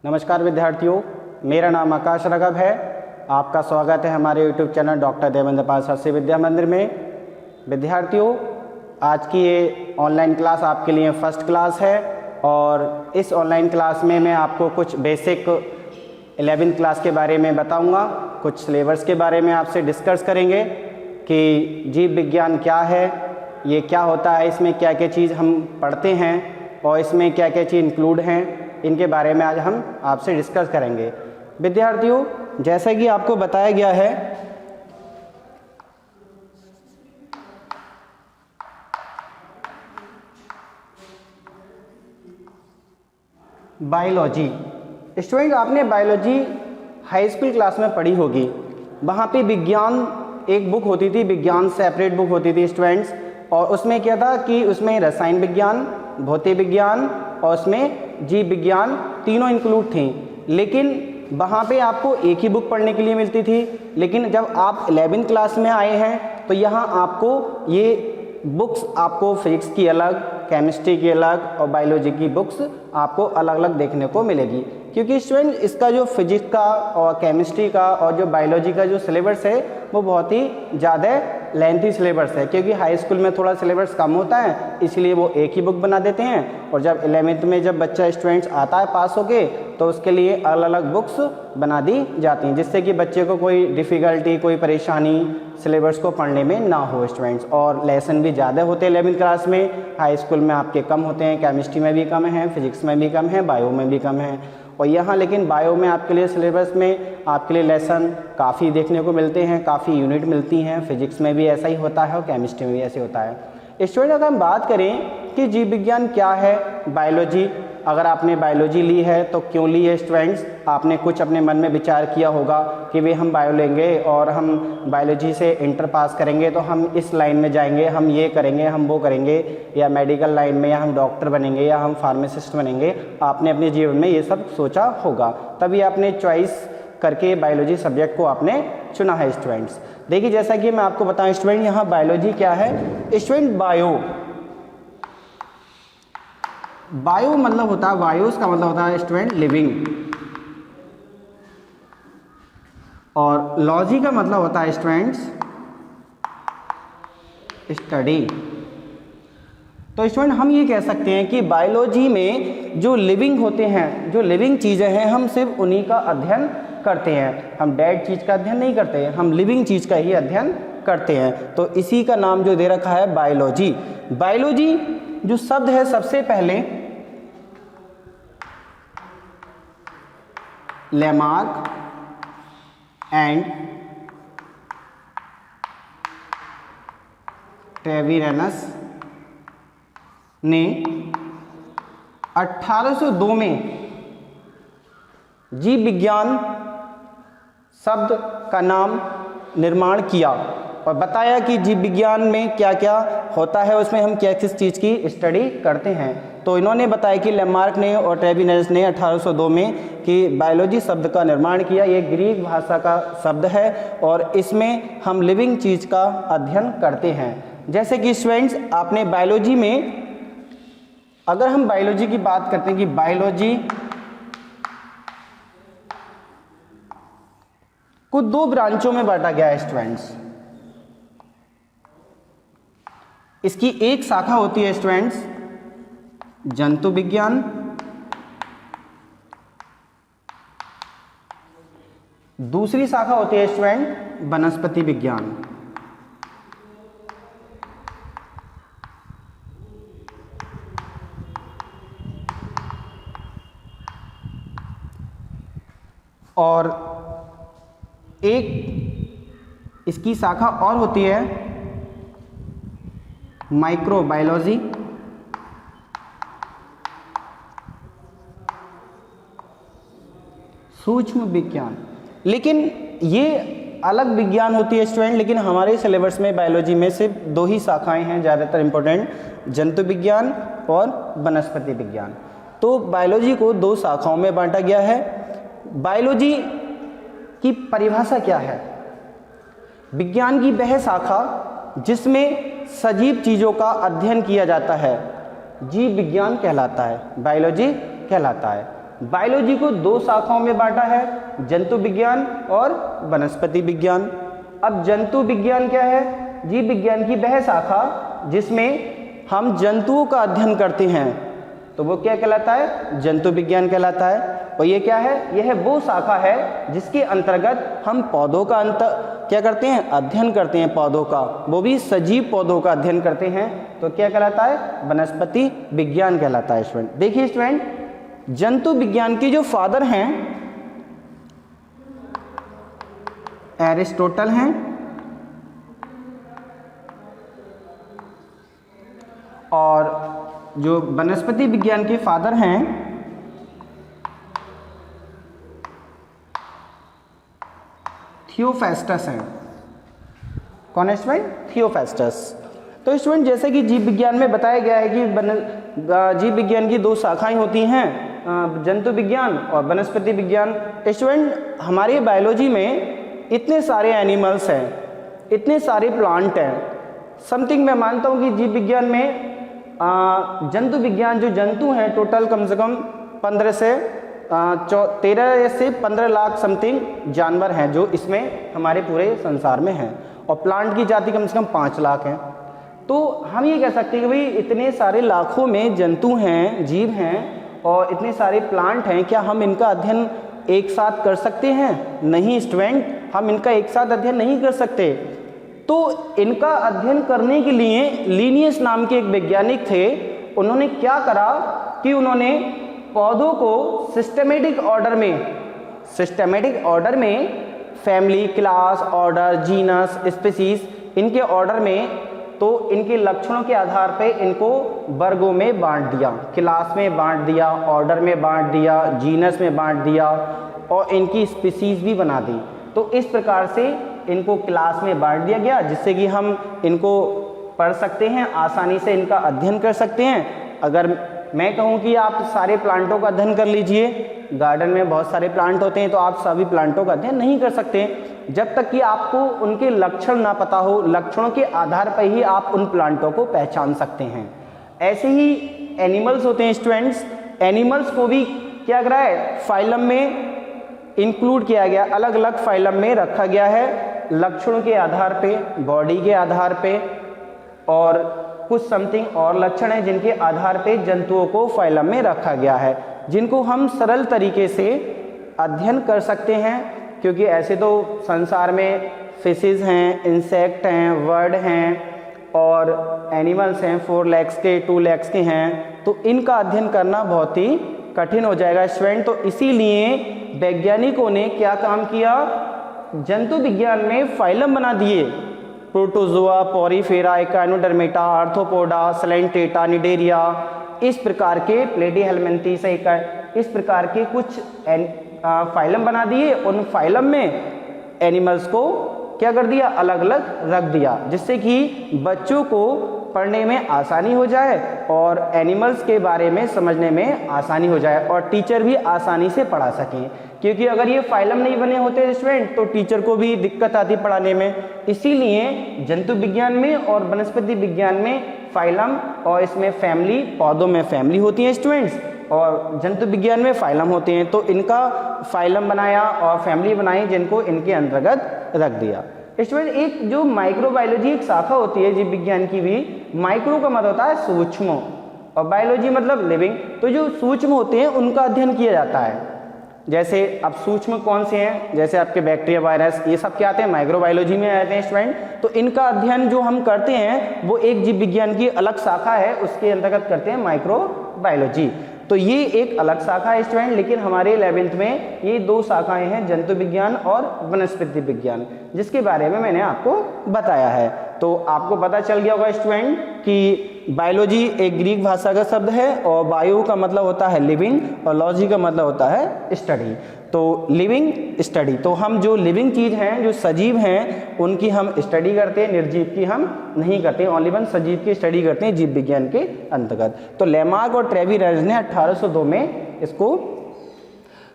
नमस्कार विद्यार्थियों, मेरा नाम आकाश राघव है। आपका स्वागत है हमारे YouTube चैनल डॉक्टर देवेंद्र पाल शास्त्री विद्या मंदिर में। विद्यार्थियों, आज की ये ऑनलाइन क्लास आपके लिए फर्स्ट क्लास है और इस ऑनलाइन क्लास में मैं आपको कुछ बेसिक 11th क्लास के बारे में बताऊंगा, कुछ सिलेबस के बारे में आपसे डिस्कस करेंगे कि जीव विज्ञान क्या है, ये क्या होता है, इसमें क्या क्या चीज़ हम पढ़ते हैं और इसमें क्या क्या चीज़ इंक्लूड हैं, इनके बारे में आज हम आपसे डिस्कस करेंगे। विद्यार्थियों, जैसा कि आपको बताया गया है, बायोलॉजी। स्टूडेंट, आपने बायोलॉजी हाई स्कूल क्लास में पढ़ी होगी। वहाँ पे विज्ञान एक बुक होती थी, विज्ञान सेपरेट बुक होती थी स्टूडेंट्स, और उसमें क्या था कि उसमें रसायन विज्ञान, भौतिक विज्ञान और उसमें जीव विज्ञान तीनों इंक्लूड थी। लेकिन वहाँ पे आपको एक ही बुक पढ़ने के लिए मिलती थी। लेकिन जब आप 11th क्लास में आए हैं तो यहाँ आपको ये बुक्स, आपको फिजिक्स की अलग, केमिस्ट्री की अलग और बायोलॉजी की बुक्स आपको अलग अलग देखने को मिलेगी। क्योंकि स्टूडेंट, इसका जो फिजिक्स का और केमिस्ट्री का और जो बायोलॉजी का जो सिलेबस है वो बहुत ही ज़्यादा लेंथी सिलेबस है। क्योंकि हाई स्कूल में थोड़ा सिलेबस कम होता है, इसलिए वो एक ही बुक बना देते हैं, और जब 11th में जब बच्चा स्टूडेंट्स आता है पास होके तो उसके लिए अलग अलग बुक्स बना दी जाती हैं, जिससे कि बच्चे को कोई डिफ़िकल्टी, कोई परेशानी सिलेबस को पढ़ने में ना हो स्टूडेंट्स। और लेसन भी ज़्यादा होते हैं 11th क्लास में, हाई स्कूल में आपके कम होते हैं। केमिस्ट्री में भी कम है, फिजिक्स में भी कम है, बायो में भी कम है। और यहाँ लेकिन बायो में आपके लिए सिलेबस में आपके लिए लेसन काफ़ी देखने को मिलते हैं, काफ़ी यूनिट मिलती हैं। फिजिक्स में भी ऐसा ही होता है और केमिस्ट्री में भी ऐसे होता है। स्टूडेंट, अगर हम बात करें कि जीव विज्ञान क्या है, बायोलॉजी, अगर आपने बायोलॉजी ली है तो क्यों ली है स्टूडेंट्स, आपने कुछ अपने मन में विचार किया होगा कि वे हम बायो लेंगे और हम बायोलॉजी से इंटर पास करेंगे तो हम इस लाइन में जाएंगे, हम ये करेंगे, हम वो करेंगे, या मेडिकल लाइन में, या हम डॉक्टर बनेंगे, या हम फार्मासिस्ट बनेंगे। आपने अपने जीवन में ये सब सोचा होगा, तभी आपने चॉइस करके बायोलॉजी सब्जेक्ट को आपने चुना है स्टूडेंट्स। देखिए, जैसा कि मैं आपको बताऊं स्टूडेंट, यहाँ बायोलॉजी क्या है स्टूडेंट। बायो मतलब होता है, बायोस का मतलब होता है स्टूडेंट लिविंग, और लॉजी का मतलब होता है स्टूडेंट्स स्टडी। तो स्टूडेंट, हम ये कह सकते हैं कि बायोलॉजी में जो लिविंग होते हैं, जो लिविंग चीज़ें हैं, हम सिर्फ उन्हीं का अध्ययन करते हैं। हम डेड चीज़ का अध्ययन नहीं करते, हम लिविंग चीज़ का ही अध्ययन करते हैं। तो इसी का नाम जो दे रखा है बायोलॉजी। बायोलॉजी जो शब्द है, सबसे पहले लेमार्क एंड ट्रेविरनस ने 1802 में जीव विज्ञान शब्द का नाम निर्माण किया और बताया कि जीव विज्ञान में क्या क्या होता है, उसमें हम क्या किस चीज़ की स्टडी करते हैं। तो इन्होंने बताया कि लेमार्क ने और ट्रेविरनस ने 1802 में कि बायोलॉजी शब्द का निर्माण किया। ये ग्रीक भाषा का शब्द है और इसमें हम लिविंग चीज़ का अध्ययन करते हैं। जैसे कि स्टूडेंट्स, आपने बायोलॉजी में, अगर हम बायोलॉजी की बात करते हैं कि बायोलॉजी को 2 ब्रांचों में बांटा गया है स्टूडेंट्स। इसकी एक शाखा होती है स्टूडेंट्स जंतु विज्ञान, दूसरी शाखा होती है स्टूडेंट वनस्पति विज्ञान। और एक इसकी शाखा और होती है माइक्रोबायोलॉजी, सूक्ष्म विज्ञान। लेकिन ये अलग विज्ञान होती है स्टूडेंट, लेकिन हमारे सिलेबस में बायोलॉजी में सिर्फ 2 ही शाखाएं हैं ज़्यादातर इम्पोर्टेंट, जंतु विज्ञान और वनस्पति विज्ञान। तो बायोलॉजी को 2 शाखाओं में बांटा गया है। बायोलॉजी की परिभाषा क्या है? विज्ञान की वह शाखा जिसमें सजीव चीज़ों का अध्ययन किया जाता है जीव विज्ञान कहलाता है, बायोलॉजी कहलाता है। बायोलॉजी को दो शाखाओं में बांटा है, जंतु विज्ञान और वनस्पति विज्ञान। अब जंतु विज्ञान क्या है? जीव विज्ञान की वह शाखा जिसमें हम जंतुओं का अध्ययन करते हैं, तो वो क्या कहलाता है? जंतु विज्ञान कहलाता है। और ये क्या है? यह वो शाखा है जिसके अंतर्गत हम पौधों का क्या करते हैं? अध्ययन करते हैं पौधों का, वो भी सजीव पौधों का अध्ययन करते हैं, तो क्या कहलाता है? वनस्पति विज्ञान कहलाता है। स्टूडेंट देखिए, स्टूडेंट जंतु विज्ञान के जो फादर हैं एरिस्टोटल हैं और जो वनस्पति विज्ञान के फादर हैं थियोफेस्टस हैं। कौन है स्टूडेंट? थियोफेस्टस। तो स्टूडेंट जैसे कि जीव विज्ञान में बताया गया है कि जीव विज्ञान की दो शाखाएं होती हैं, जंतु विज्ञान और वनस्पति विज्ञान। स्टूडेंट हमारी बायोलॉजी में इतने सारे एनिमल्स हैं, इतने सारे प्लांट हैं, समथिंग मैं मानता हूँ कि जीव विज्ञान में जंतु विज्ञान जो जंतु हैं टोटल कम से कम 13 से 15 लाख समथिंग जानवर हैं जो इसमें हमारे पूरे संसार में हैं, और प्लांट की जाति कम से कम 5 लाख हैं। तो हम ये कह सकते हैं कि भाई इतने सारे लाखों में जंतु हैं, जीव हैं और इतने सारे प्लांट हैं, क्या हम इनका अध्ययन एक साथ कर सकते हैं? नहीं स्टूडेंट, हम इनका एक साथ अध्ययन नहीं कर सकते। तो इनका अध्ययन करने के लिए लिनियस नाम के एक वैज्ञानिक थे, उन्होंने क्या करा कि उन्होंने पौधों को सिस्टमेटिक ऑर्डर में family, class, order, genus, species, इनके ऑर्डर में, तो इनके लक्षणों के आधार पे इनको वर्गों में बांट दिया, क्लास में बांट दिया, ऑर्डर में बांट दिया, जीनस में बांट दिया और इनकी स्पीसीज भी बना दी। तो इस प्रकार से इनको क्लास में बांट दिया गया जिससे कि हम इनको पढ़ सकते हैं, आसानी से इनका अध्ययन कर सकते हैं। अगर मैं कहूँ कि आप सारे प्लांटों का अध्ययन कर लीजिए, गार्डन में बहुत सारे प्लांट होते हैं, तो आप सभी प्लांटों का अध्ययन नहीं कर सकते जब तक कि आपको उनके लक्षण ना पता हो। लक्षणों के आधार पर ही आप उन प्लांटों को पहचान सकते हैं। ऐसे ही एनिमल्स होते हैं स्टूडेंट्स, एनिमल्स को भी क्या करा है? फाइलम में इंक्लूड किया गया, अलग अलग फाइलम में रखा गया है लक्षणों के आधार पे, बॉडी के आधार पे, और कुछ समथिंग और लक्षण हैं जिनके आधार पे जंतुओं को फाइलम में रखा गया है, जिनको हम सरल तरीके से अध्ययन कर सकते हैं। क्योंकि ऐसे तो संसार में फिशेज हैं, इंसेक्ट हैं, वर्ड हैं और एनिमल्स हैं, 4 लेग्स के, 2 लेग्स के हैं, तो इनका अध्ययन करना बहुत ही कठिन हो जाएगा स्टूडेंट। तो इसीलिए वैज्ञानिकों ने क्या काम किया? जंतु विज्ञान में फाइलम बना दिए, protozoa, porifera, echinodermata, arthropoda, coelenterata, cnidaria, इस प्रकार के प्लेटीहेल्मिन्थेस, इस प्रकार के कुछ फाइलम बना दिए। उन फाइलम में एनिमल्स को क्या कर दिया? अलग अलग रख दिया, जिससे कि बच्चों को पढ़ने में आसानी हो जाए और एनिमल्स के बारे में समझने में आसानी हो जाए और टीचर भी आसानी से पढ़ा सकें। क्योंकि अगर ये फाइलम नहीं बने होते स्टूडेंट तो टीचर को भी दिक्कत आती पढ़ाने में। इसीलिए जंतु विज्ञान में और वनस्पति विज्ञान में फाइलम और इसमें फैमिली, पौधों में फैमिली होती है स्टूडेंट्स, और जंतु विज्ञान में फाइलम होते हैं। तो इनका फाइलम बनाया और फैमिली बनाई जिनको इनके अंतर्गत रख दिया। स्टूडेंट एक जो माइक्रोबायोलॉजी एक शाखा होती है जीव विज्ञान की भी, माइक्रो का मतलब होता है सूक्ष्म और बायोलॉजी मतलब लिविंग। तो जो सूक्ष्म होते हैं उनका अध्ययन किया जाता है। जैसे अब सूक्ष्म कौन से हैं? जैसे आपके बैक्टीरिया, वायरस, ये सब क्या आते हैं? माइक्रोबायोलॉजी में आते हैं स्टूडेंट। तो इनका अध्ययन जो हम करते हैं वो एक जीव विज्ञान की अलग शाखा है, उसके अंतर्गत करते हैं माइक्रोबायोलॉजी। तो ये एक अलग शाखा है स्टूडेंट, लेकिन हमारे 11th में ये 2 शाखाएं हैं, जंतु विज्ञान और वनस्पति विज्ञान, जिसके बारे में मैंने आपको बताया है। तो आपको पता चल गया होगा स्टूडेंट कि बायोलॉजी एक ग्रीक भाषा का शब्द है और बायो का मतलब होता है लिविंग और लॉजी का मतलब होता है स्टडी। तो लिविंग स्टडी, तो हम जो लिविंग चीज़ हैं, जो सजीव हैं, उनकी हम स्टडी करते हैं, निर्जीव की हम नहीं करते, ओनली वन सजीव की स्टडी करते हैं जीव विज्ञान के अंतर्गत। तो लेमार्क और ट्रेवी रेज ने 1802 में इसको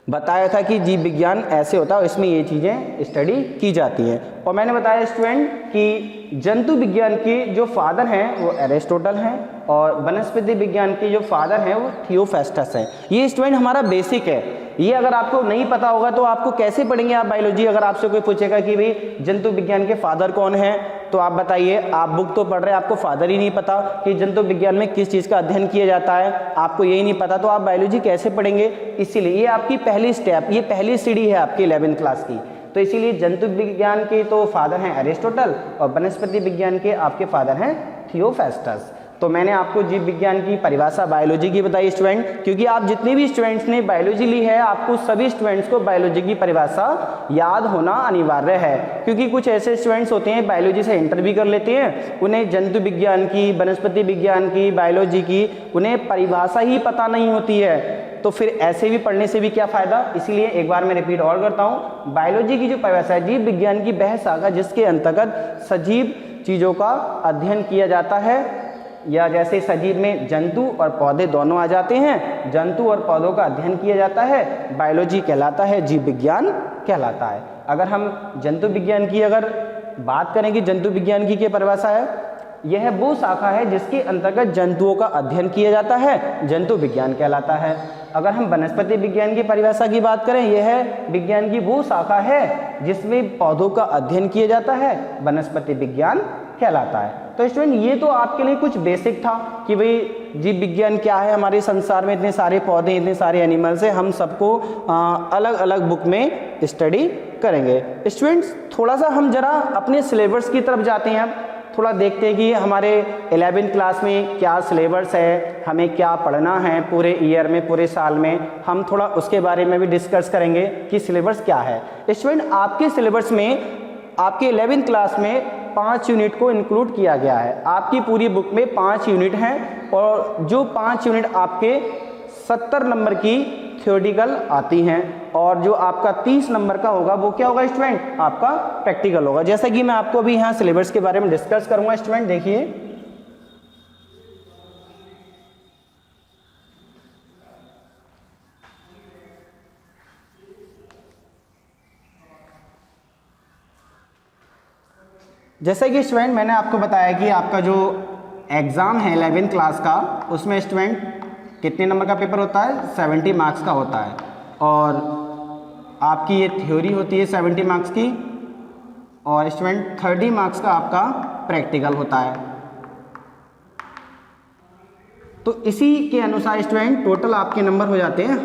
बताया था कि जीव विज्ञान ऐसे होता है, इसमें ये चीज़ें स्टडी की जाती हैं। और मैंने बताया स्टूडेंट कि जंतु विज्ञान की जो फादर हैं वो एरिस्टोटल हैं और वनस्पति विज्ञान के जो फादर हैं वो थियोफेस्टस हैं। ये स्टूडेंट हमारा बेसिक है। ये अगर आपको नहीं पता होगा तो आपको कैसे पढ़ेंगे आप बायोलॉजी? अगर आपसे कोई पूछेगा कि भाई जंतु विज्ञान के फादर कौन है, तो आप बताइए, आप बुक तो पढ़ रहे हैं, आपको फादर ही नहीं पता कि जंतु विज्ञान में किस चीज़ का अध्ययन किया जाता है, आपको यही नहीं पता, तो आप बायोलॉजी कैसे पढ़ेंगे? इसीलिए ये आपकी पहली स्टेप, ये पहली सीढ़ी है आपकी 11वीं क्लास की। तो इसीलिए जंतु विज्ञान के तो फादर हैं एरिस्टोटल और वनस्पति विज्ञान के आपके फादर हैं थियोफेस्टस। तो मैंने आपको जीव विज्ञान की परिभाषा बायोलॉजी की बताई स्टूडेंट, क्योंकि आप जितने भी स्टूडेंट्स ने बायोलॉजी ली है, आपको सभी स्टूडेंट्स को बायोलॉजी की परिभाषा याद होना अनिवार्य है। क्योंकि कुछ ऐसे स्टूडेंट्स होते हैं बायोलॉजी से इंटर भी कर लेते हैं, उन्हें जंतु विज्ञान की, वनस्पति विज्ञान की, बायोलॉजी की उन्हें परिभाषा ही पता नहीं होती है, तो फिर ऐसे भी पढ़ने से भी क्या फ़ायदा। इसीलिए एक बार मैं रिपीट और करता हूँ, बायोलॉजी की जो परिभाषा है, जीव विज्ञान की वह शाखा जिसके अंतर्गत सजीव चीज़ों का अध्ययन किया जाता है, या जैसे सजीव में जंतु और पौधे दोनों आ जाते हैं, जंतु और पौधों का अध्ययन किया जाता है, बायोलॉजी कहलाता है, जीव विज्ञान कहलाता है। अगर हम जंतु विज्ञान की अगर बात करें कि जंतु विज्ञान की क्या परिभाषा है, यह वो शाखा है जिसके अंतर्गत जंतुओं का अध्ययन किया जाता है, जंतु विज्ञान कहलाता है। अगर हम वनस्पति विज्ञान की परिभाषा की बात करें, यह विज्ञान की वो शाखा है जिसमें पौधों का अध्ययन किया जाता है, वनस्पति विज्ञान कहलाता है। तो स्टूडेंट ये तो आपके लिए कुछ बेसिक था कि भाई जीव विज्ञान क्या है, हमारे संसार में इतने सारे पौधे, इतने सारे एनिमल्स हैं, हम सबको अलग अलग बुक में स्टडी करेंगे। स्टूडेंट्स थोड़ा सा हम जरा अपने सिलेबस की तरफ जाते हैं, अब थोड़ा देखते हैं कि हमारे 11वीं क्लास में क्या सिलेबस है, हमें क्या पढ़ना है पूरे ईयर में, पूरे साल में, हम थोड़ा उसके बारे में भी डिस्कस करेंगे कि सिलेबस क्या है। स्टूडेंट आपके सिलेबस में आपके 11वीं क्लास में 5 यूनिट को इंक्लूड किया गया है। आपकी पूरी बुक में 5 यूनिट हैं और जो 5 यूनिट आपके 70 नंबर की थ्योरेटिकल आती हैं और जो आपका 30 नंबर का होगा वो क्या होगा स्टूडेंट? आपका प्रैक्टिकल होगा। जैसा कि मैं आपको अभी यहाँ सिलेबस के बारे में डिस्कस करूँगा स्टूडेंट, देखिए जैसे कि स्टूडेंट मैंने आपको बताया कि आपका जो एग्ज़ाम है 11वीं क्लास का, उसमें स्टूडेंट कितने नंबर का पेपर होता है? 70 मार्क्स का होता है। और आपकी ये थ्योरी होती है 70 मार्क्स की, और स्टूडेंट 30 मार्क्स का आपका प्रैक्टिकल होता है। तो इसी के अनुसार स्टूडेंट टोटल आपके नंबर हो जाते हैं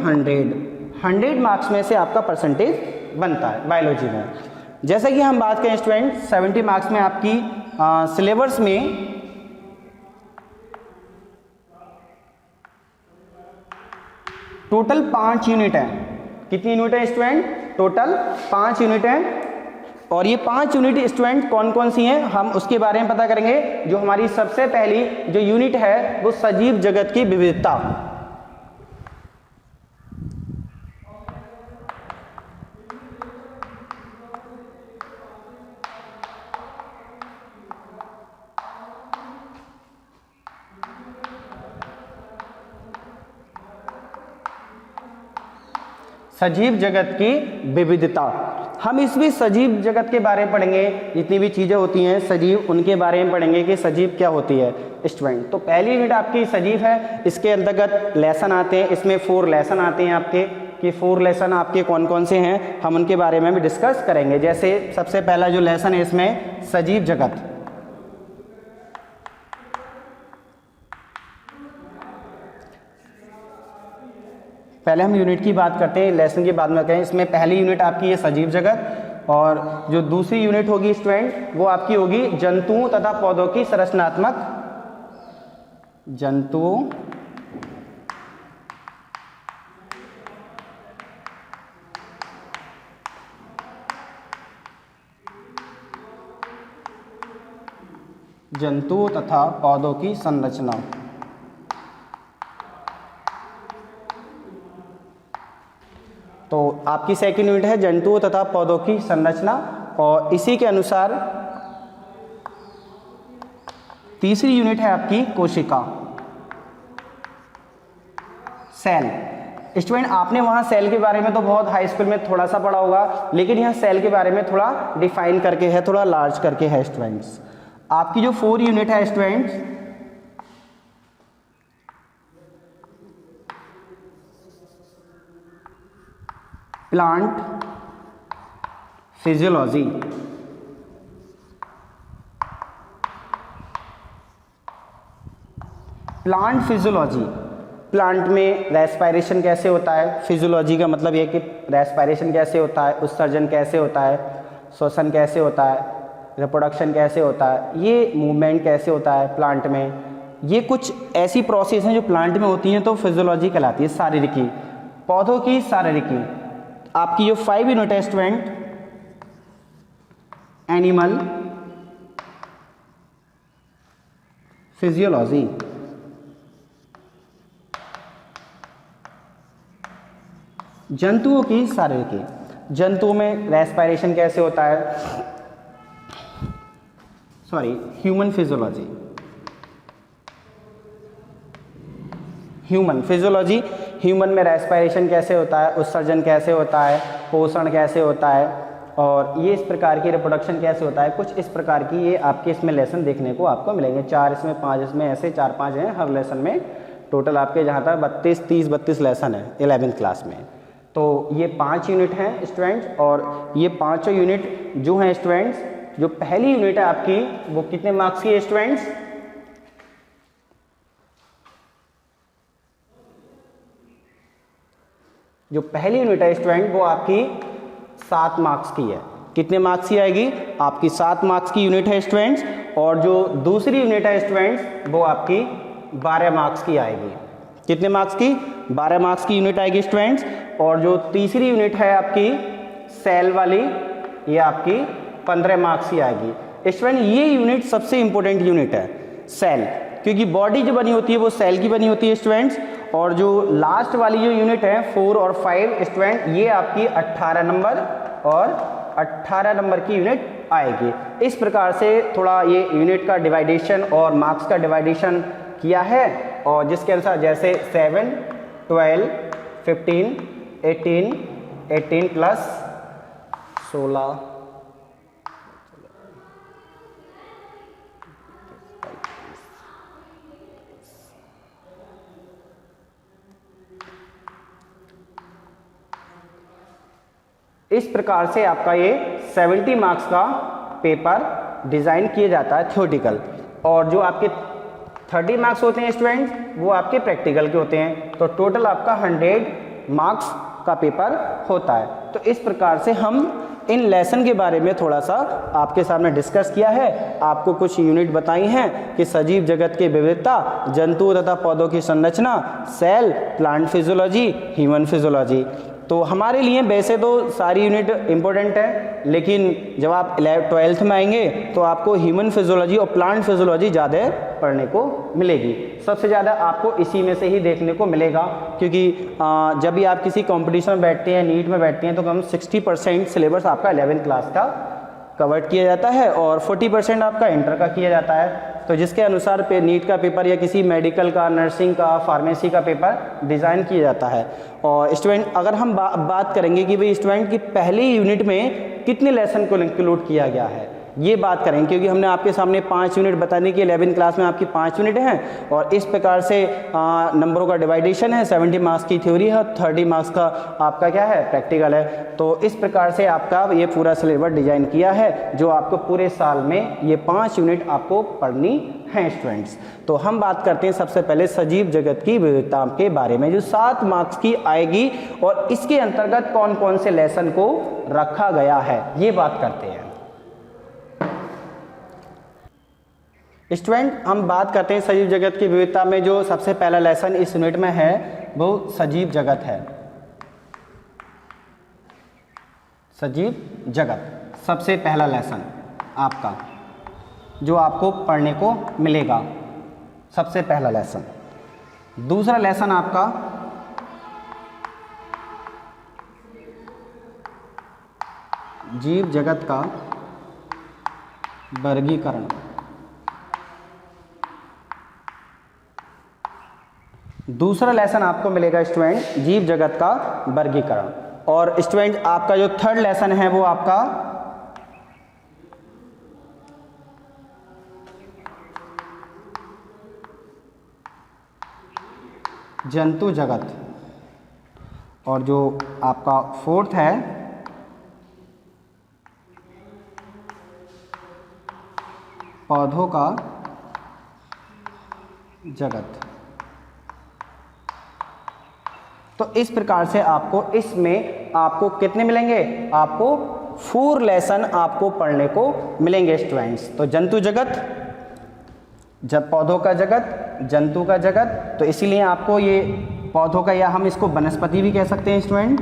100 मार्क्स में से आपका परसेंटेज बनता है बायोलॉजी में। जैसे कि हम बात करें स्टूडेंट 70 मार्क्स में आपकी सिलेबस में टोटल 5 यूनिट है। कितनी यूनिट है स्टूडेंट? टोटल 5 यूनिट है। और ये 5 यूनिट स्टूडेंट कौन कौन सी हैं हम उसके बारे में पता करेंगे। जो हमारी सबसे पहली जो यूनिट है वो सजीव जगत की विविधता। सजीव जगत की विविधता, हम इसमें सजीव जगत के बारे में पढ़ेंगे, जितनी भी चीज़ें होती हैं सजीव उनके बारे में पढ़ेंगे कि सजीव क्या होती है स्टूडेंट। तो पहली यूनिट आपकी सजीव है, इसके अंतर्गत लेसन आते हैं, इसमें 4 लेसन आते हैं आपके, कि 4 लेसन आपके कौन कौन से हैं हम उनके बारे में भी डिस्कस करेंगे। जैसे सबसे पहला जो लेसन है इसमें सजीव जगत, पहले हम यूनिट की बात करते हैं, लेसन की बात में करें। इसमें पहली यूनिट आपकी है सजीव जगत, और जो दूसरी यूनिट होगी स्टूडेंट वो आपकी होगी जंतुओं तथा पौधों की संरचनात्मक, जंतुओं जंतुओं तथा पौधों की संरचना। तो आपकी सेकंड यूनिट है जंतुओं तथा पौधों की संरचना, और इसी के अनुसार तीसरी यूनिट है आपकी कोशिका, सेल। स्टूडेंट आपने वहाँ सेल के बारे में तो बहुत हाई स्कूल में थोड़ा सा पढ़ा होगा, लेकिन यहाँ सेल के बारे में थोड़ा डिफाइन करके है, थोड़ा लार्ज करके है स्टूडेंट्स। आपकी जो 4 यूनिट है students, plant physiology, plant physiology, plant में रेस्पायरेशन कैसे होता है, फिजियोलॉजी का मतलब ये कि रेस्पायरेशन कैसे होता है, उत्सर्जन कैसे होता है, श्वसन कैसे होता है, रिप्रोडक्शन कैसे होता है, ये मूवमेंट कैसे होता है प्लांट में, ये कुछ ऐसी प्रोसेस हैं जो प्लांट में होती हैं तो फिजियोलॉजी कहलाती है, शारीरिकी। पौधों की शारीरिकी, आपकी जो 5 यूनिट है स्टूडेंट, एनिमल फिजियोलॉजी, जंतुओं की शारीरिकी, जंतुओं में रेस्पायरेशन कैसे होता है, human physiology, human physiology, human में रेस्पायरेशन कैसे होता है, उत्सर्जन कैसे होता है, पोषण कैसे होता है, और ये इस प्रकार की रिप्रोडक्शन कैसे होता है, कुछ इस प्रकार की ये आपके इसमें लेसन देखने को आपको मिलेंगे। 4 इसमें, 5 इसमें, ऐसे 4-5 हैं हर लेसन में। टोटल आपके जहाँ तक 32 लेसन है 11th क्लास में। तो ये 5 यूनिट हैं स्टूडेंट्स, और ये 5 यूनिट जो हैं स्टूडेंट्स, जो पहली यूनिट है आपकी वो कितने मार्क्स की है स्टूडेंट्स, जो पहली यूनिट है स्टूडेंट वो आपकी 7 मार्क्स की है। कितने मार्क्स की आएगी, आपकी 7 मार्क्स की यूनिट है स्टूडेंट्स, और जो दूसरी यूनिट है स्टूडेंट्स वो आपकी 12 मार्क्स की आएगी। कितने मार्क्स की, 12 मार्क्स की यूनिट आएगी स्टूडेंट्स, और जो तीसरी यूनिट है आपकी सेल वाली, ये आपकी 15 मार्क्स की आएगी। स्टूडेंट ये यूनिट सबसे इंपॉर्टेंट यूनिट है, सेल, क्योंकि बॉडी जो बनी होती है वो सेल की बनी होती है स्टूडेंट्स, और जो लास्ट वाली जो यूनिट है 4 और 5 स्टूडेंट, ये आपकी 18 नंबर और 18 नंबर की यूनिट आएगी। इस प्रकार से थोड़ा ये यूनिट का डिवाइडेशन और मार्क्स का डिवाइडेशन किया है, और जिसके अनुसार जैसे 7, 12, 15, 18, 18 प्लस 16, इस प्रकार से आपका ये 70 मार्क्स का पेपर डिज़ाइन किया जाता है थ्योरेटिकल, और जो आपके 30 मार्क्स होते हैं स्टूडेंट्स वो आपके प्रैक्टिकल के होते हैं। तो टोटल आपका 100 मार्क्स का पेपर होता है। तो इस प्रकार से हम इन लेसन के बारे में थोड़ा सा आपके सामने डिस्कस किया है, आपको कुछ यूनिट बताई हैं कि सजीव जगत की विविधता, जंतु तथा पौधों की संरचना, cell, plant physiology, human physiology. तो हमारे लिए वैसे तो सारी यूनिट इम्पोर्टेंट है, लेकिन जब आप 12th में आएंगे तो आपको ह्यूमन फिजियोलॉजी और प्लांट फिजियोलॉजी ज़्यादा पढ़ने को मिलेगी। सबसे ज़्यादा आपको इसी में से ही देखने को मिलेगा, क्योंकि जब भी आप किसी कंपटीशन में बैठते हैं, नीट में बैठते हैं, तो कम 60% सिलेबस आपका 11th क्लास का कवर किया जाता है और 40% आपका इंटर का किया जाता है। तो जिसके अनुसार पे नीट का पेपर या किसी मेडिकल का, नर्सिंग का, फार्मेसी का पेपर डिज़ाइन किया जाता है। और स्टूडेंट अगर हम बात करेंगे कि भाई स्टूडेंट की पहली यूनिट में कितने लेसन को इंक्लूड किया गया है, ये बात करेंगे, क्योंकि हमने आपके सामने 5 यूनिट बताने की 11th क्लास में आपकी 5 यूनिट हैं, और इस प्रकार से नंबरों का डिवाइडेशन है। 70 मार्क्स की थ्योरी है, 30 मार्क्स का आपका क्या है, प्रैक्टिकल है। तो इस प्रकार से आपका ये पूरा सिलेबस डिजाइन किया है, जो आपको पूरे साल में ये 5 यूनिट आपको पढ़नी है स्टूडेंट्स। तो हम बात करते हैं सबसे पहले सजीव जगत की विविधता के बारे में, जो 7 मार्क्स की आएगी, और इसके अंतर्गत कौन कौन से लेसन को रखा गया है, ये बात करते हैं। स्टूडेंट हम बात करते हैं सजीव जगत की विविधता में, जो सबसे पहला लेसन इस यूनिट में है वो सजीव जगत है। सजीव जगत सबसे पहला लेसन आपका जो आपको पढ़ने को मिलेगा, सबसे पहला लेसन। दूसरा लेसन आपका जीव जगत का वर्गीकरण। दूसरा लेसन आपको मिलेगा स्टूडेंट जीव जगत का वर्गीकरण। और स्टूडेंट आपका जो थर्ड लेसन है वो आपका जंतु जगत, और जो आपका फोर्थ है पौधों का जगत। तो इस प्रकार से आपको इसमें आपको कितने मिलेंगे, आपको 4 लेसन आपको पढ़ने को मिलेंगे स्टूडेंट्स। तो जंतु जगत, जब पौधों का जगत, जंतु का जगत, तो इसीलिए आपको ये पौधों का, या हम इसको वनस्पति भी कह सकते हैं स्टूडेंट।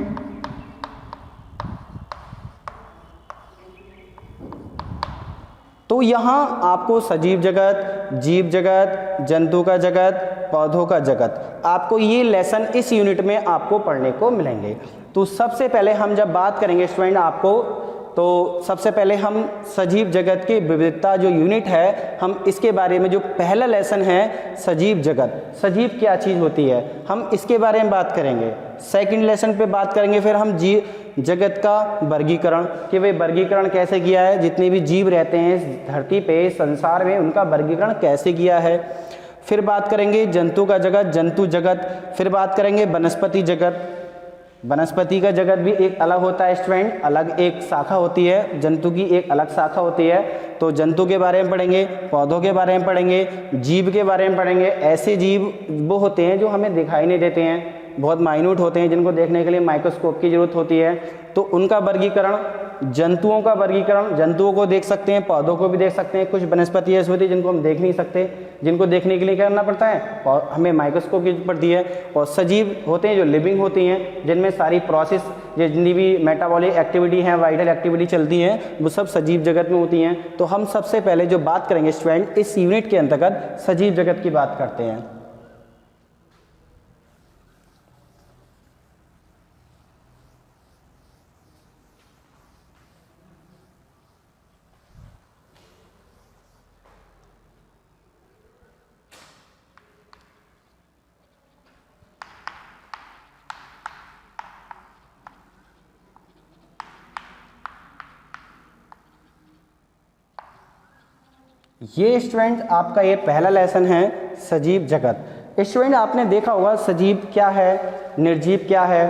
तो यहाँ आपको सजीव जगत, जीव जगत, जंतु का जगत, पौधों का जगत, आपको ये लेसन इस यूनिट में आपको पढ़ने को मिलेंगे। तो सबसे पहले हम जब बात करेंगे स्टूडेंट आपको, तो सबसे पहले हम सजीव जगत की विविधता जो यूनिट है, हम इसके बारे में, जो पहला लेसन है सजीव जगत, सजीव क्या चीज़ होती है, हम इसके बारे में बात करेंगे। सेकंड लेसन पे बात करेंगे फिर हम जीव जगत का वर्गीकरण, कि भाई वर्गीकरण कैसे किया है, जितने भी जीव रहते हैं इस धरती पे, संसार में, उनका वर्गीकरण कैसे किया है। फिर बात करेंगे जंतु का जगत, जंतु जगत। फिर बात करेंगे वनस्पति जगत, वनस्पति का जगत भी एक अलग होता है स्टूडेंट, अलग एक शाखा होती है, जंतु की एक अलग शाखा होती है। तो जंतु के बारे में पढ़ेंगे, पौधों के बारे में पढ़ेंगे, जीव के बारे में पढ़ेंगे। ऐसे जीव वो होते हैं जो हमें दिखाई नहीं देते हैं, बहुत माइन्यूट होते हैं, जिनको देखने के लिए माइक्रोस्कोप की जरूरत होती है, तो उनका वर्गीकरण। जंतुओं का वर्गीकरण, जंतुओं को देख सकते हैं, पौधों को भी देख सकते हैं। कुछ वनस्पति ऐसी होती है जिनको हम देख नहीं सकते, जिनको देखने के लिए क्या करना पड़ता है, और हमें माइक्रोस्कोप की जरूरत पड़ती है। और सजीव होते हैं जो लिविंग होती हैं, जिनमें सारी प्रोसेस, जितनी भी मेटाबॉलिक एक्टिविटी हैं, वाइटल एक्टिविटी चलती हैं, वो सब सजीव जगत में होती हैं। तो हम सबसे पहले जो बात करेंगे स्टूडेंट, इस यूनिट के अंतर्गत सजीव जगत की बात करते हैं। ये स्टूडेंट आपका ये पहला लेसन है सजीव जगत। स्टूडेंट आपने देखा होगा सजीव क्या है, निर्जीव क्या है,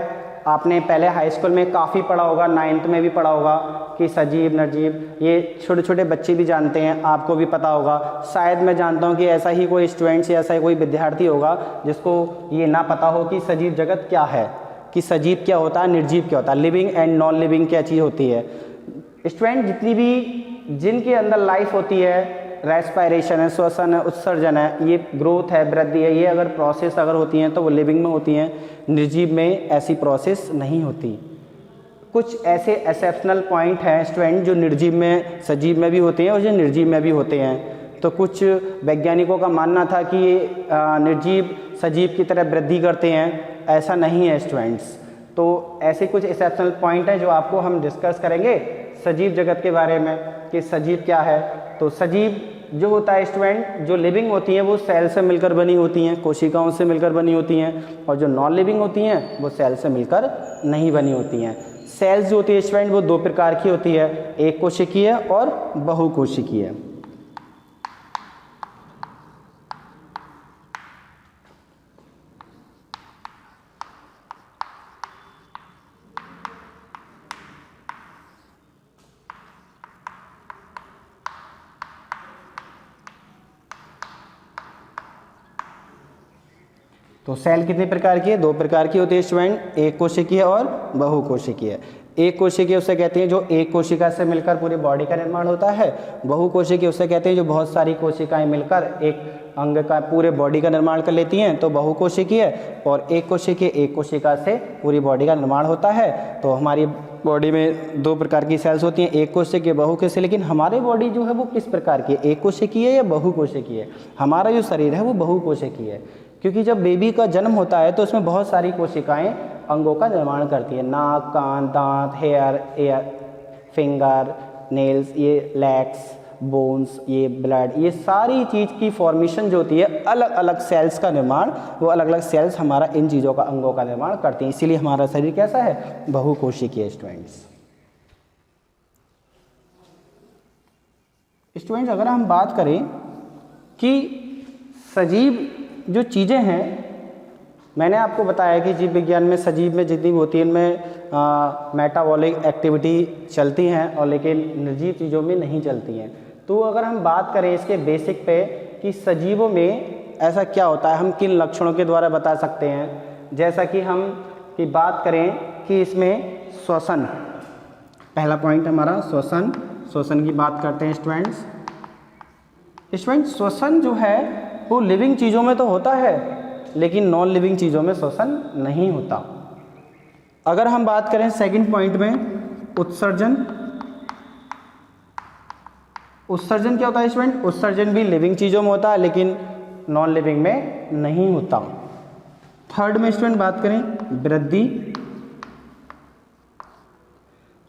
आपने पहले हाई स्कूल में काफ़ी पढ़ा होगा, 9th में भी पढ़ा होगा कि सजीव निर्जीव, ये छोटे छोटे बच्चे भी जानते हैं, आपको भी पता होगा। शायद मैं जानता हूँ कि ऐसा ही कोई स्टूडेंट्स या ऐसा ही कोई विद्यार्थी होगा जिसको ये ना पता हो कि सजीव जगत क्या है, कि सजीव क्या होता है, निर्जीव क्या होता है, लिविंग एंड नॉन लिविंग क्या चीज़ होती है। स्टूडेंट जितनी भी जिनके अंदर लाइफ होती है, रेस्पायरेशन है, श्वसन है, उत्सर्जन है, ये ग्रोथ है, वृद्धि है, ये अगर प्रोसेस अगर होती हैं तो वो लिविंग में होती हैं। निर्जीव में ऐसी प्रोसेस नहीं होती। कुछ ऐसे एक्सेप्शनल पॉइंट हैं स्टूडेंट जो निर्जीव में, सजीव में भी होते हैं और जो निर्जीव में भी होते हैं। तो कुछ वैज्ञानिकों का मानना था कि ये निर्जीव सजीव की तरह वृद्धि करते हैं, ऐसा नहीं है स्टूडेंट्स। तो ऐसे कुछ एक्सेप्शनल पॉइंट हैं जो आपको हम डिस्कस करेंगे सजीव जगत के बारे में कि सजीव क्या है। तो सजीव जो होता है स्टूडेंट, जो लिविंग होती हैं वो सेल से मिलकर बनी होती हैं, कोशिकाओं से मिलकर बनी होती हैं, और जो नॉन लिविंग होती हैं वो सेल से मिलकर नहीं बनी होती हैं। सेल्स जो होती है स्टूडेंट वो 2 प्रकार की होती है, एक कोशिकीय और बहुकोशिकीय। तो सेल कितने प्रकार की है, 2 प्रकार की होती है स्टूडेंट, एक कोशिकीय और बहुकोशिकीय। एक कोशिकीय उसे कहते हैं जो एक कोशिका से मिलकर पूरी बॉडी का निर्माण होता है। बहुकोशिकीय उसे कहते हैं जो बहुत सारी कोशिकाएं मिलकर एक अंग का, पूरे बॉडी का निर्माण कर लेती हैं, तो बहुकोशिकीय। और एक कोशिकीय, एक कोशिका से पूरी बॉडी का निर्माण होता है। तो हमारी बॉडी में 2 प्रकार की सेल्स होती हैं, एक कोशिकीय, बहुकोशिकीय। लेकिन हमारी बॉडी जो है वो किस प्रकार की है, एक कोशिकीय या बहुकोशिकीय? हमारा जो शरीर है वो बहुकोशिकीय है, क्योंकि जब बेबी का जन्म होता है तो उसमें बहुत सारी कोशिकाएं अंगों का निर्माण करती है। नाक, कान, दांत, हेयर, फिंगर, नेल्स, ये लेग्स, बोन्स, ये ब्लड, ये सारी चीज़ की फॉर्मेशन जो होती है, अलग अलग सेल्स का निर्माण, वो अलग अलग सेल्स हमारा इन चीज़ों का, अंगों का निर्माण करती हैं। इसीलिए हमारा शरीर कैसा है, बहुकोशिकीय। स्टूडेंट्स अगर हम बात करें कि सजीव जो चीज़ें हैं, मैंने आपको बताया कि जीव विज्ञान में सजीव में जितनी भी होती है इनमें मेटाबॉलिक एक्टिविटी चलती हैं, और लेकिन निर्जीव चीज़ों में नहीं चलती हैं। तो अगर हम बात करें इसके बेसिक पे कि सजीवों में ऐसा क्या होता है, हम किन लक्षणों के द्वारा बता सकते हैं। जैसा कि हम की बात करें कि इसमें श्वसन, पहला पॉइंट हमारा श्वसन, श्वसन की बात करते हैं स्टूडेंट्स। श्वसन जो है वो लिविंग चीज़ों में तो होता है, लेकिन नॉन लिविंग चीज़ों में श्वसन नहीं होता। अगर हम बात करें सेकंड पॉइंट में उत्सर्जन, उत्सर्जन क्या होता है स्टूडेंट, उत्सर्जन भी लिविंग चीज़ों में होता है, लेकिन नॉन लिविंग में नहीं होता। थर्ड में स्टूडेंट बात करें वृद्धि,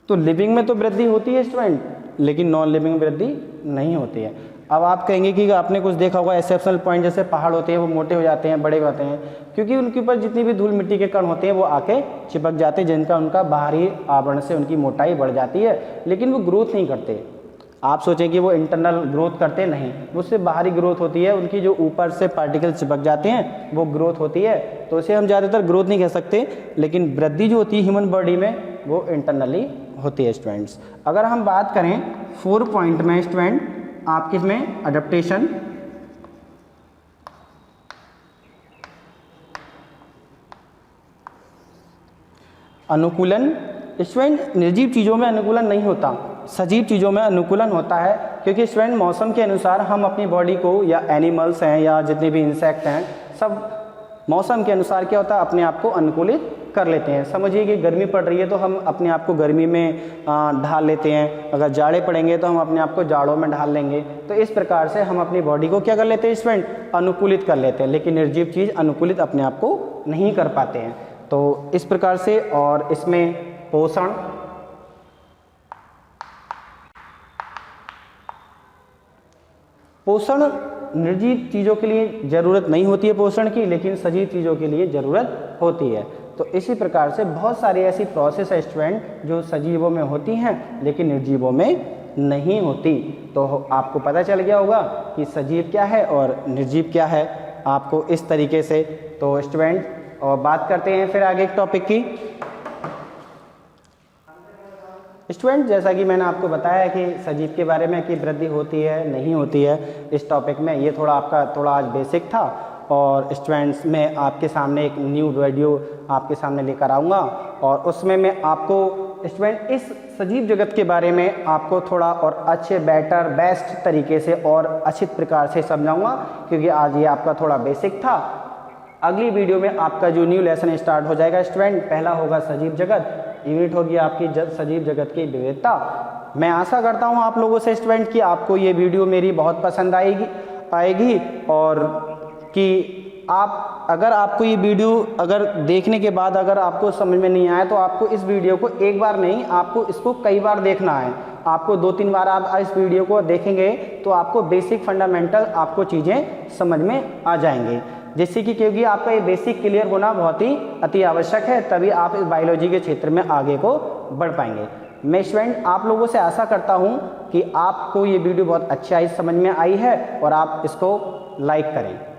तो लिविंग में तो वृद्धि होती है स्टूडेंट, लेकिन नॉन लिविंग वृद्धि नहीं होती है। अब आप कहेंगे कि आपने कुछ देखा होगा एक्सेप्शनल पॉइंट, जैसे पहाड़ होते हैं वो मोटे हो जाते हैं, बड़े होते हैं, क्योंकि उनके ऊपर जितनी भी धूल मिट्टी के कण होते हैं वो आके चिपक जाते हैं, जिनका उनका बाहरी आवरण से उनकी मोटाई बढ़ जाती है, लेकिन वो ग्रोथ नहीं करते। आप सोचें कि वो इंटरनल ग्रोथ करते नहीं, वो सिर्फ बाहरी ग्रोथ होती है, उनकी जो ऊपर से पार्टिकल चिपक जाते हैं वो ग्रोथ होती है, तो उसे हम ज़्यादातर ग्रोथ नहीं कह सकते। लेकिन वृद्धि जो होती है ह्यूमन बॉडी में वो इंटरनली होती है स्टूडेंट्स। अगर हम बात करें 4 पॉइंट में स्टूडेंट आपके में अडेप्टेशन, अनुकूलन, स्टूडेंट निर्जीव चीज़ों में अनुकूलन नहीं होता, सजीव चीज़ों में अनुकूलन होता है, क्योंकि स्टूडेंट मौसम के अनुसार हम अपनी बॉडी को, या एनिमल्स हैं या जितने भी इंसेक्ट हैं, सब मौसम के अनुसार क्या होता है अपने आप को अनुकूलित कर लेते हैं। समझिए कि गर्मी पड़ रही है तो हम अपने आप को गर्मी में ढाल लेते हैं, अगर जाड़े पड़ेंगे तो हम अपने आप को जाड़ों में ढाल लेंगे। तो इस प्रकार से हम अपनी बॉडी को क्या कर लेते हैं स्टूडेंट, अनुकूलित कर लेते हैं, लेकिन निर्जीव चीज़ अनुकूलित अपने आप को नहीं कर पाते हैं। तो इस प्रकार से, और इसमें पोषण, पोषण निर्जीव चीज़ों के लिए ज़रूरत नहीं होती है पोषण की, लेकिन सजीव चीज़ों के लिए ज़रूरत होती है। तो इसी प्रकार से बहुत सारी ऐसी प्रोसेस है स्टूडेंट जो सजीवों में होती हैं लेकिन निर्जीवों में नहीं होती। तो आपको पता चल गया होगा कि सजीव क्या है और निर्जीव क्या है, आपको इस तरीके से। तो स्टूडेंट और बात करते हैं फिर आगे एक टॉपिक की। स्टूडेंट जैसा कि मैंने आपको बताया कि सजीव के बारे में कि वृद्धि होती है नहीं होती है इस टॉपिक में, ये थोड़ा आज बेसिक था। और स्टूडेंट्स मैं आपके सामने एक न्यू वीडियो आपके सामने लेकर आऊँगा, और उसमें मैं आपको स्टूडेंट इस सजीव जगत के बारे में आपको थोड़ा और अच्छे बेस्ट तरीके से और अच्छे प्रकार से समझाऊँगा, क्योंकि आज ये आपका थोड़ा बेसिक था। अगली वीडियो में आपका जो न्यू लेसन स्टार्ट हो जाएगा स्टूडेंट, पहला होगा सजीव जगत, यूनिट होगी आपकी सजीव जगत की विविधता। मैं आशा करता हूँ आप लोगों से स्टूडेंट कि आपको ये वीडियो मेरी बहुत पसंद आएगी, और कि अगर आपको ये वीडियो अगर देखने के बाद अगर आपको समझ में नहीं आया तो आपको इस वीडियो को एक बार नहीं, आपको इसको कई बार देखना है। आपको 2-3 बार आप इस वीडियो को देखेंगे तो आपको बेसिक फंडामेंटल आपको चीज़ें समझ में आ जाएंगे, जिससे कि क्योंकि आपका ये बेसिक क्लियर होना बहुत ही अति आवश्यक है, तभी आप इस बायोलॉजी के क्षेत्र में आगे को बढ़ पाएंगे। मैं स्टूडेंट आप लोगों से आशा करता हूँ कि आपको ये वीडियो बहुत अच्छा समझ में आई है और आप इसको लाइक करें।